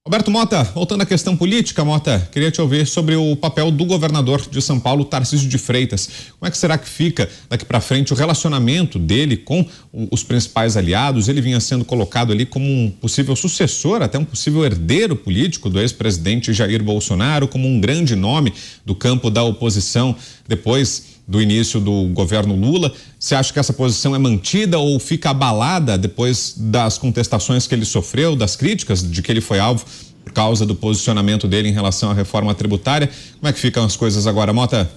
Roberto Mota, voltando à questão política, Mota, queria te ouvir sobre o papel do governador de São Paulo, Tarcísio de Freitas. Como é que será que fica daqui para frente o relacionamento dele com os principais aliados? Ele vinha sendo colocado ali como um possível sucessor, até um possível herdeiro político do ex-presidente Jair Bolsonaro, como um grande nome do campo da oposição depois do início do governo Lula. Você acha que essa posição é mantida ou fica abalada depois das contestações que ele sofreu, das críticas de que ele foi alvo por causa do posicionamento dele em relação à reforma tributária? Como é que ficam as coisas agora, Mota?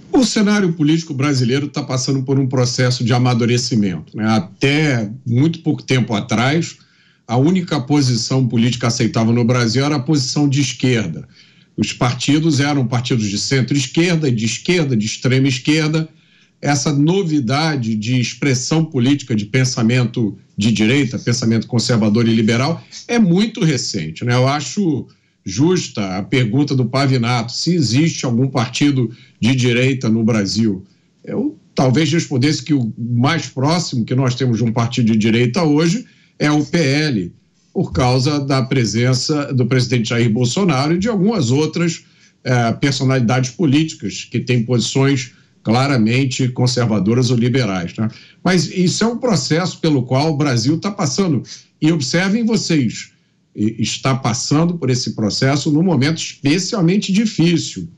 O cenário político brasileiro está passando por um processo de amadurecimento, né? Até muito pouco tempo atrás, a única posição política aceitável no Brasil era a posição de esquerda. Os partidos eram partidos de centro-esquerda, de extrema esquerda. Essa novidade de expressão política de pensamento de direita, pensamento conservador e liberal, é muito recente, né? Eu acho justa a pergunta do Pavinato, se existe algum partido de direita no Brasil. Eu talvez respondesse que o mais próximo que nós temos de um partido de direita hoje é o PL, por causa da presença do presidente Jair Bolsonaro e de algumas outras personalidades políticas que têm posições claramente conservadoras ou liberais, né? Mas isso é um processo pelo qual o Brasil está passando. E observem vocês, está passando por esse processo num momento especialmente difícil,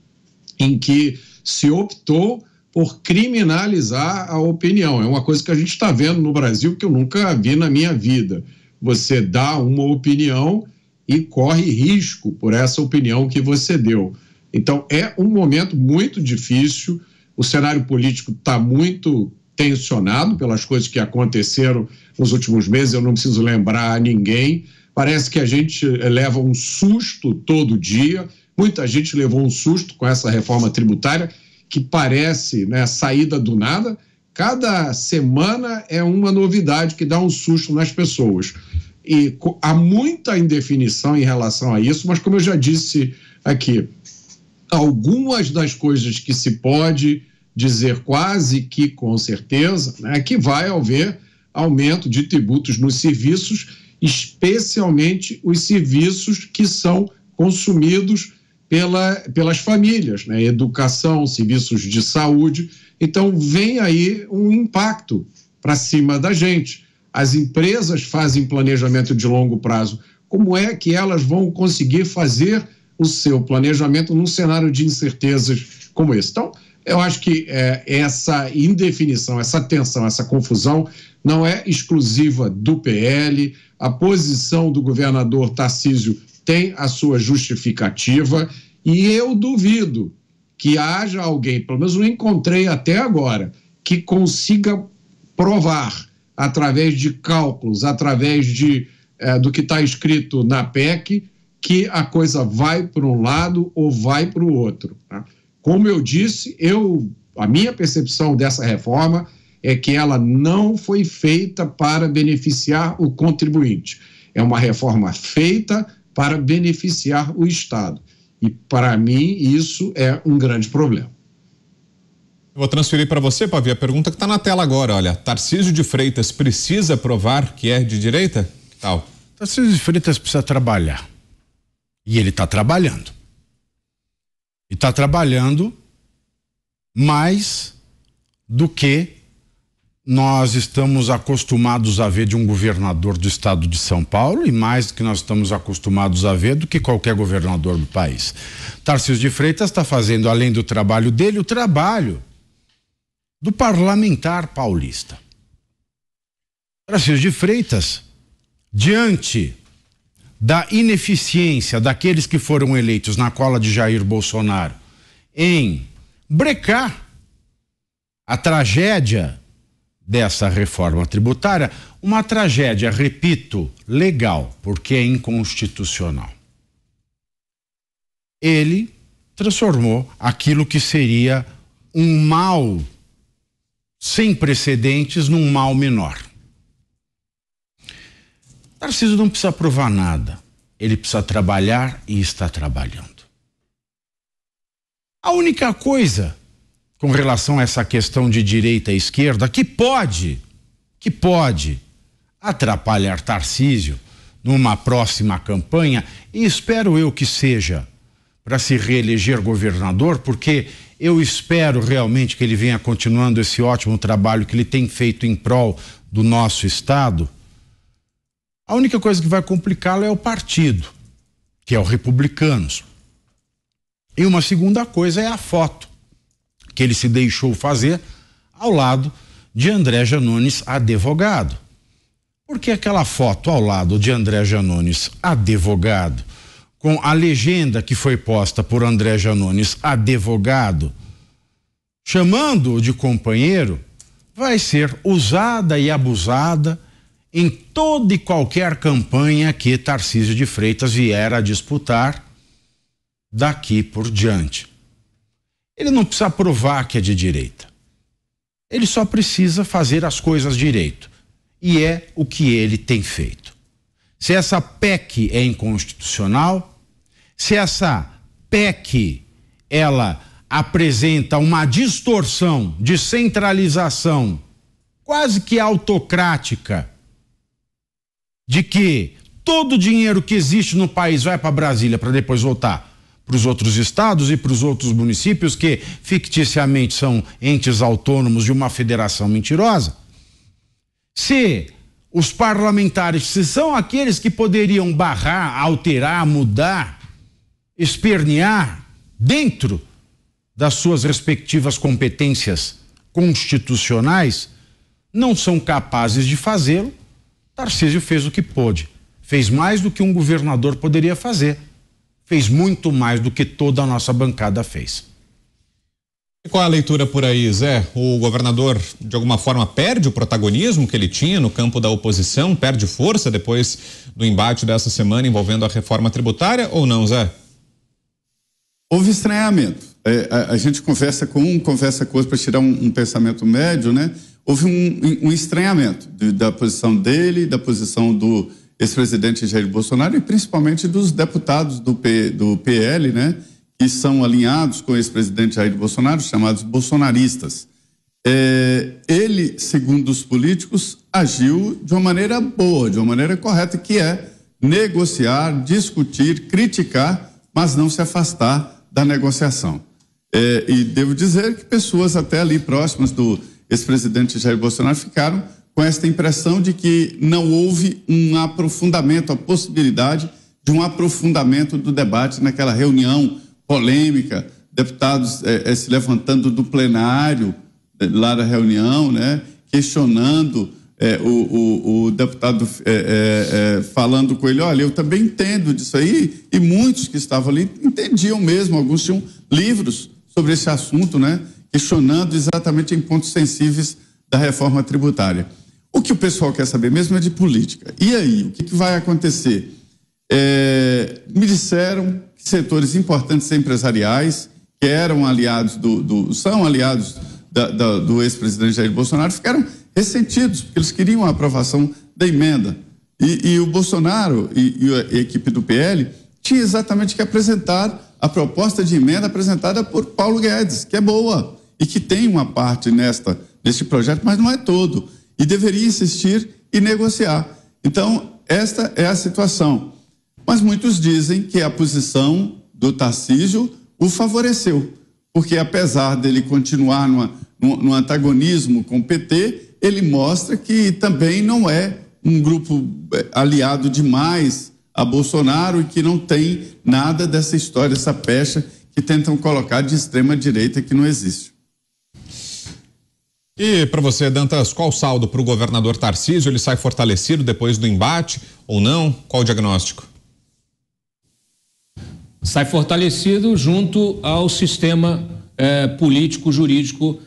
em que se optou por criminalizar a opinião. É uma coisa que a gente está vendo no Brasil que eu nunca vi na minha vida. Você dá uma opinião e corre risco por essa opinião que você deu. Então, é um momento muito difícil, o cenário político está muito tensionado pelas coisas que aconteceram nos últimos meses, eu não preciso lembrar a ninguém, parece que a gente leva um susto todo dia, muita gente levou um susto com essa reforma tributária, que parece, né, saída do nada. Cada semana é uma novidade que dá um susto nas pessoas. E há muita indefinição em relação a isso, mas como eu já disse aqui, algumas das coisas que se pode dizer quase que com certeza, né, que vai haver aumento de tributos nos serviços, especialmente os serviços que são consumidos pelas famílias, né, educação, serviços de saúde. Então, vem aí um impacto para cima da gente. As empresas fazem planejamento de longo prazo. Como é que elas vão conseguir fazer o seu planejamento num cenário de incertezas como esse? Então, eu acho que essa indefinição, essa tensão, essa confusão não é exclusiva do PL. A posição do governador Tarcísio tem a sua justificativa e eu duvido que haja alguém, pelo menos não encontrei até agora, que consiga provar, através de cálculos, através do que está escrito na PEC, que a coisa vai para um lado ou vai para o outro, tá? Como eu disse, a minha percepção dessa reforma é que ela não foi feita para beneficiar o contribuinte. É uma reforma feita para beneficiar o Estado. E, para mim, isso é um grande problema. Eu vou transferir para você, Pavi, a pergunta que está na tela agora. Olha, Tarcísio de Freitas precisa provar que é de direita? Que tal? Tarcísio de Freitas precisa trabalhar. E ele está trabalhando. E está trabalhando mais do que nós estamos acostumados a ver de um governador do estado de São Paulo e mais do que nós estamos acostumados a ver do que qualquer governador do país. Tarcísio de Freitas está fazendo, além do trabalho dele, o trabalho do parlamentar paulista. Tarcísio de Freitas, diante da ineficiência daqueles que foram eleitos na cola de Jair Bolsonaro em brecar a tragédia dessa reforma tributária, uma tragédia, repito, legal, porque é inconstitucional. Ele transformou aquilo que seria um mal sem precedentes num mal menor. Tarcísio não precisa provar nada, ele precisa trabalhar e está trabalhando. A única coisa com relação a essa questão de direita e esquerda que pode atrapalhar Tarcísio numa próxima campanha, e espero eu que seja para se reeleger governador, porque eu espero realmente que ele venha continuando esse ótimo trabalho que ele tem feito em prol do nosso estado. A única coisa que vai complicá-lo é o partido, que é o Republicanos. E uma segunda coisa é a foto que ele se deixou fazer ao lado de André Janones, advogado. Porque aquela foto ao lado de André Janones, advogado, com a legenda que foi posta por André Janones, advogado, chamando-o de companheiro, vai ser usada e abusada em toda e qualquer campanha que Tarcísio de Freitas vier a disputar daqui por diante. Ele não precisa provar que é de direita. Ele só precisa fazer as coisas direito. E é o que ele tem feito. Se essa PEC é inconstitucional, se essa PEC ela apresenta uma distorção de centralização quase que autocrática, de que todo o dinheiro que existe no país vai para Brasília para depois voltar para os outros estados e para os outros municípios que ficticiamente são entes autônomos de uma federação mentirosa. Se os parlamentares, se são aqueles que poderiam barrar, alterar, mudar, espernear dentro das suas respectivas competências constitucionais, não são capazes de fazê-lo, Tarcísio fez o que pôde. Fez mais do que um governador poderia fazer. Fez muito mais do que toda a nossa bancada fez. E qual é a leitura por aí, Zé? O governador, de alguma forma, perde o protagonismo que ele tinha no campo da oposição, perde força depois do embate dessa semana envolvendo a reforma tributária ou não, Zé? Houve estranhamento. A gente conversa com um, conversa com outro para tirar um pensamento médio, né? Houve um estranhamento da posição dele, da posição do ex-presidente Jair Bolsonaro e principalmente dos deputados do PL, né? Que são alinhados com o ex-presidente Jair Bolsonaro, chamados bolsonaristas. Ele, segundo os políticos, agiu de uma maneira boa, de uma maneira correta, que é negociar, discutir, criticar, mas não se afastar da negociação. E devo dizer que pessoas até ali próximas do ex-presidente Jair Bolsonaro ficaram com esta impressão de que não houve um aprofundamento, a possibilidade de um aprofundamento do debate naquela reunião polêmica, deputados se levantando do plenário lá da reunião, né, questionando o deputado falando com ele, olha, eu também entendo disso aí, e muitos que estavam ali entendiam mesmo, alguns tinham livros sobre esse assunto, né, questionando exatamente em pontos sensíveis da reforma tributária. O que o pessoal quer saber mesmo é de política. E aí, o que vai acontecer? Me disseram que setores importantes empresariais, que eram aliados são aliados do ex-presidente Jair Bolsonaro, ficaram ressentidos, porque eles queriam a aprovação da emenda. E o Bolsonaro e a equipe do PL tinha exatamente que apresentar a proposta de emenda apresentada por Paulo Guedes, que é boa e que tem uma parte neste projeto, mas não é todo. E deveria insistir e negociar. Então, esta é a situação. Mas muitos dizem que a posição do Tarcísio o favoreceu, porque apesar dele continuar no antagonismo com o PT, ele mostra que também não é um grupo aliado demais a Bolsonaro e que não tem nada dessa história, essa pecha que tentam colocar de extrema direita que não existe. E para você, Dantas, qual o saldo para o governador Tarcísio? Ele sai fortalecido depois do embate ou não? Qual o diagnóstico? Sai fortalecido junto ao sistema político-jurídico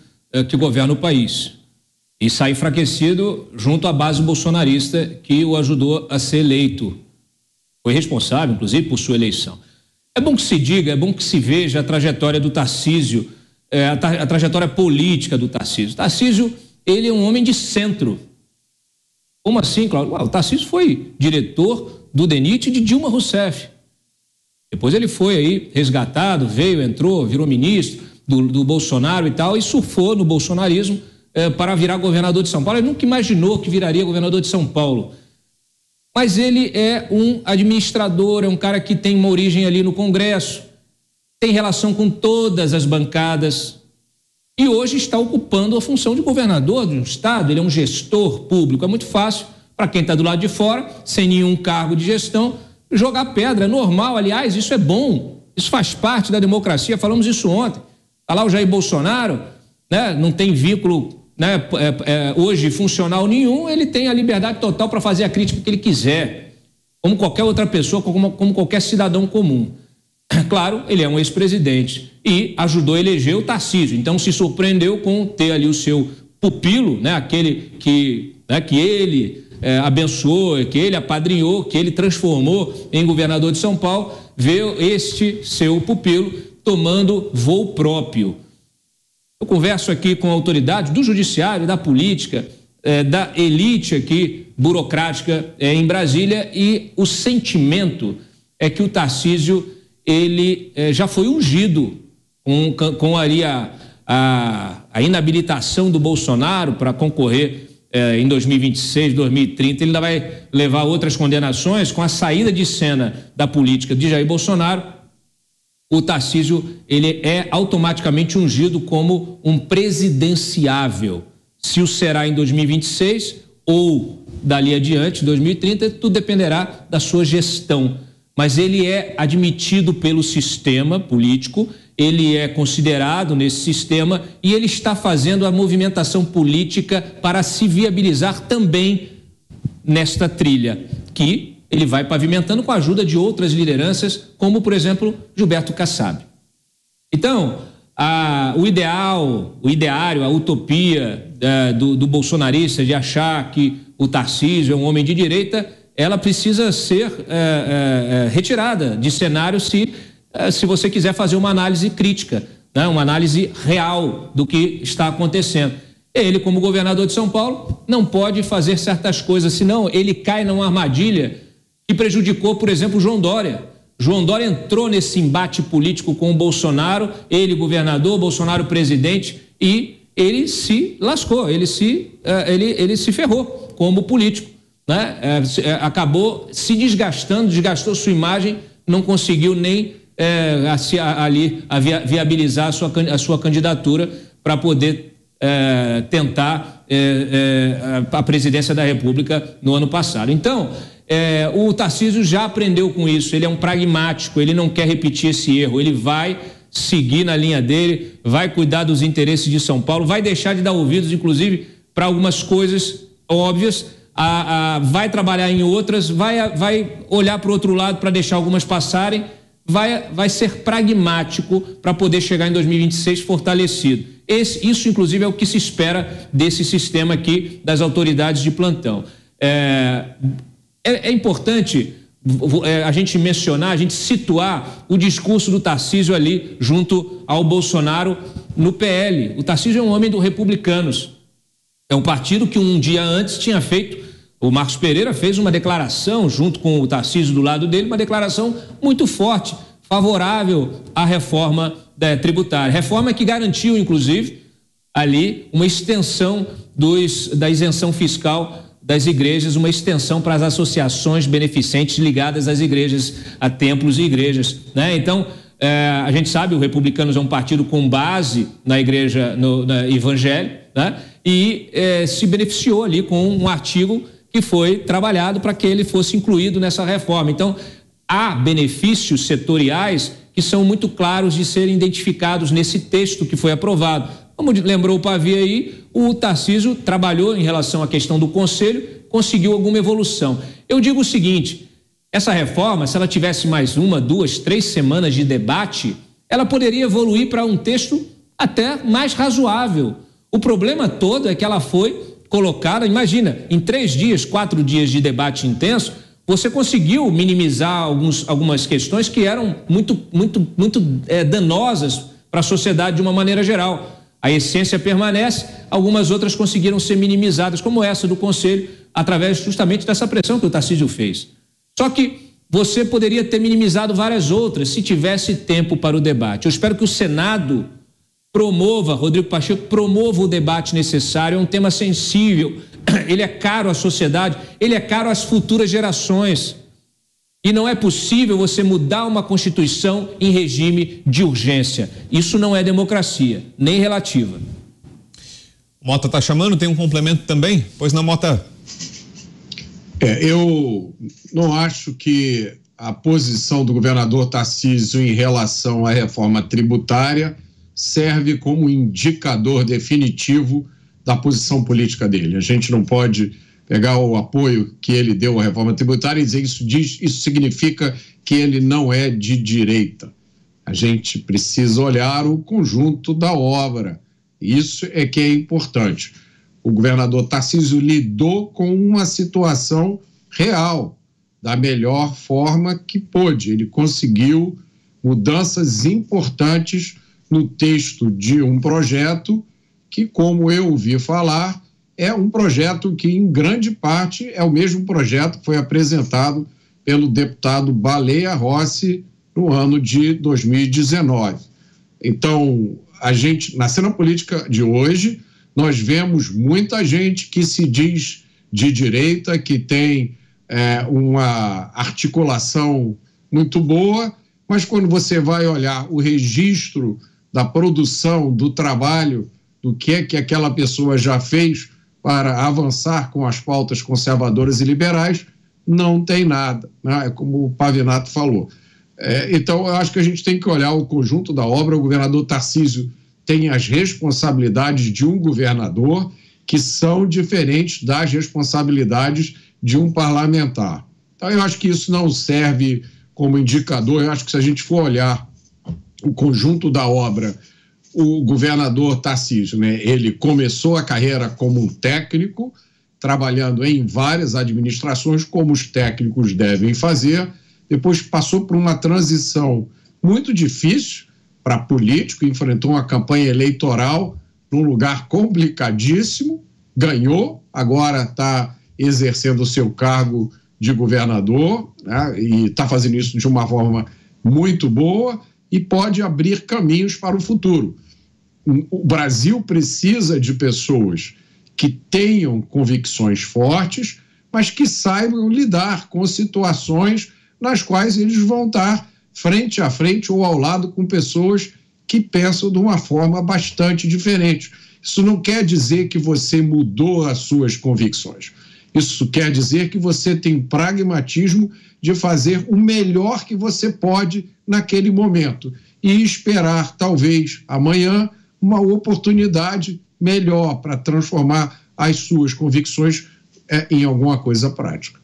que governa o país. E sai enfraquecido junto à base bolsonarista que o ajudou a ser eleito. Foi responsável, inclusive, por sua eleição. É bom que se diga, é bom que se veja a trajetória do Tarcísio, a trajetória política do Tarcísio. Tarcísio, ele é um homem de centro. Como assim, Cláudio? O Tarcísio foi diretor do DENIT de Dilma Rousseff. Depois ele foi aí resgatado, veio, entrou, virou ministro do Bolsonaro e tal, e surfou no bolsonarismo para virar governador de São Paulo. Ele nunca imaginou que viraria governador de São Paulo. mas ele é um administrador, é um cara que tem uma origem ali no Congresso, tem relação com todas as bancadas e hoje está ocupando a função de governador de um estado. Ele é um gestor público. É muito fácil para quem está do lado de fora, sem nenhum cargo de gestão, jogar pedra. É normal, aliás, isso é bom, isso faz parte da democracia. Falamos isso ontem. Está lá o Jair Bolsonaro, né? Não tem vínculo, né, hoje funcional nenhum, ele tem a liberdade total para fazer a crítica que ele quiser, como qualquer outra pessoa, como qualquer cidadão comum. Claro, ele é um ex-presidente e ajudou a eleger o Tarcísio, então se surpreendeu com ter ali o seu pupilo, né, aquele que ele abençoou, que ele apadrinhou, que ele transformou em governador de São Paulo, ver este seu pupilo tomando voo próprio. Eu converso aqui com autoridades do judiciário, da política, da elite aqui burocrática em Brasília, e o sentimento é que o Tarcísio ele já foi ungido com ali a inabilitação do Bolsonaro para concorrer em 2026, 2030. Ele ainda vai levar outras condenações. Com a saída de cena da política de Jair Bolsonaro, o Tarcísio ele é automaticamente ungido como um presidenciável. Se o será em 2026 ou dali adiante, 2030, tudo dependerá da sua gestão. Mas ele é admitido pelo sistema político, ele é considerado nesse sistema e ele está fazendo a movimentação política para se viabilizar também nesta trilha, que ele vai pavimentando com a ajuda de outras lideranças, como, por exemplo, Gilberto Kassab. Então, o ideário, a utopia do bolsonarista de achar que o Tarcísio é um homem de direita, ela precisa ser retirada de cenário se você quiser fazer uma análise crítica, né? Uma análise real do que está acontecendo. Ele, como governador de São Paulo, não pode fazer certas coisas, senão ele cai numa armadilha que prejudicou, por exemplo, João Dória. João Dória entrou nesse embate político com o Bolsonaro, ele governador, Bolsonaro presidente, e ele se lascou, ele se ferrou como político. Né? Acabou se desgastando, desgastou sua imagem, não conseguiu nem viabilizar a sua candidatura para poder tentar a presidência da República no ano passado. Então, o Tarcísio já aprendeu com isso, ele é um pragmático, ele não quer repetir esse erro, ele vai seguir na linha dele, vai cuidar dos interesses de São Paulo, vai deixar de dar ouvidos, inclusive, para algumas coisas óbvias, vai trabalhar em outras, vai olhar para o outro lado para deixar algumas passarem, vai ser pragmático para poder chegar em 2026 fortalecido. Isso, inclusive, é o que se espera desse sistema aqui das autoridades de plantão. É importante a gente mencionar, a gente situar o discurso do Tarcísio ali junto ao Bolsonaro no PL. O Tarcísio é um homem do Republicanos. É um partido que um dia antes tinha feito, o Marcos Pereira fez uma declaração junto com o Tarcísio do lado dele, uma declaração muito forte, favorável à reforma tributária. Reforma que garantiu, inclusive, ali uma extensão da isenção fiscal das igrejas, uma extensão para as associações beneficentes ligadas às igrejas, a templos e igrejas, né? Então, a gente sabe, o Republicanos é um partido com base na igreja evangélica, né? E se beneficiou ali com um artigo que foi trabalhado para que ele fosse incluído nessa reforma. Então, há benefícios setoriais que são muito claros de serem identificados nesse texto que foi aprovado. Como lembrou o Pavia aí, o Tarcísio trabalhou em relação à questão do Conselho, conseguiu alguma evolução. Eu digo o seguinte, essa reforma, se ela tivesse mais 1, 2, 3 semanas de debate, ela poderia evoluir para um texto até mais razoável. O problema todo é que ela foi colocada, imagina, em 3 dias, 4 dias de debate intenso, você conseguiu minimizar algumas questões que eram muito danosas para a sociedade de uma maneira geral. A essência permanece, algumas outras conseguiram ser minimizadas, como essa do Conselho, através justamente dessa pressão que o Tarcísio fez. Só que você poderia ter minimizado várias outras se tivesse tempo para o debate. Eu espero que o Senado promova, Rodrigo Pacheco, promova o debate necessário, é um tema sensível, ele é caro à sociedade, ele é caro às futuras gerações. E não é possível você mudar uma Constituição em regime de urgência. Isso não é democracia, nem relativa. Mota está chamando, tem um complemento também? Pois não, Mota? Eu não acho que a posição do governador Tarcísio em relação à reforma tributária serve como indicador definitivo da posição política dele. A gente não pode pegar o apoio que ele deu à reforma tributária e dizer isso significa que ele não é de direita. A gente precisa olhar o conjunto da obra. Isso é que é importante. O governador Tarcísio lidou com uma situação real, da melhor forma que pôde. Ele conseguiu mudanças importantes no texto de um projeto que, como eu ouvi falar, é um projeto que, em grande parte, é o mesmo projeto que foi apresentado pelo deputado Baleia Rossi no ano de 2019. Então, na cena política de hoje, nós vemos muita gente que se diz de direita, que tem uma articulação muito boa, mas quando você vai olhar o registro da produção, do trabalho, do que aquela pessoa já fez para avançar com as pautas conservadoras e liberais, não tem nada, né? É como o Pavinato falou. Então, eu acho que a gente tem que olhar o conjunto da obra. O governador Tarcísio tem as responsabilidades de um governador que são diferentes das responsabilidades de um parlamentar. Então, eu acho que isso não serve como indicador. Eu acho que se a gente for olhar o conjunto da obra, o governador Tarcísio, né, ele começou a carreira como um técnico, trabalhando em várias administrações, como os técnicos devem fazer, depois passou por uma transição muito difícil para político, enfrentou uma campanha eleitoral num lugar complicadíssimo, ganhou, agora está exercendo o seu cargo de governador, né, e está fazendo isso de uma forma muito boa e pode abrir caminhos para o futuro. O Brasil precisa de pessoas que tenham convicções fortes, mas que saibam lidar com situações nas quais eles vão estar frente a frente ou ao lado com pessoas que pensam de uma forma bastante diferente. Isso não quer dizer que você mudou as suas convicções. Isso quer dizer que você tem pragmatismo de fazer o melhor que você pode naquele momento e esperar, talvez, amanhã, uma oportunidade melhor para transformar as suas convicções em alguma coisa prática.